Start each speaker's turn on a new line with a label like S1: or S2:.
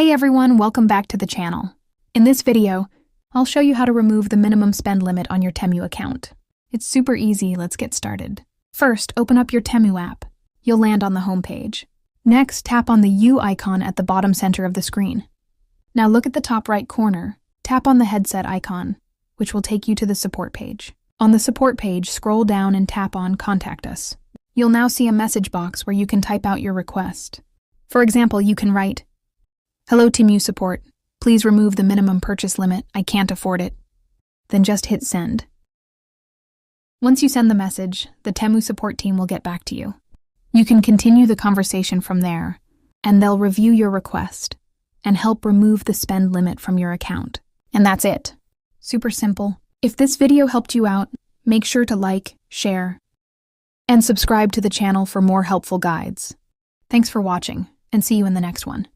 S1: Hey everyone, welcome back to the channel. In this video, I'll show you how to remove the minimum spend limit on your TEMU account. It's super easy, let's get started. First, open up your TEMU app. You'll land on the home page. Next, tap on the U icon at the bottom center of the screen. Now look at the top right corner. Tap on the headset icon, which will take you to the support page. On the support page, scroll down and tap on Contact Us. You'll now see a message box where you can type out your request. For example, you can write, "Hello TEMU support. Please remove the minimum purchase limit. I can't afford it." Then just hit send. Once you send the message, the TEMU support team will get back to you. You can continue the conversation from there, and they'll review your request and help remove the spend limit from your account. And that's it. Super simple. If this video helped you out, make sure to like, share, and subscribe to the channel for more helpful guides. Thanks for watching, and see you in the next one.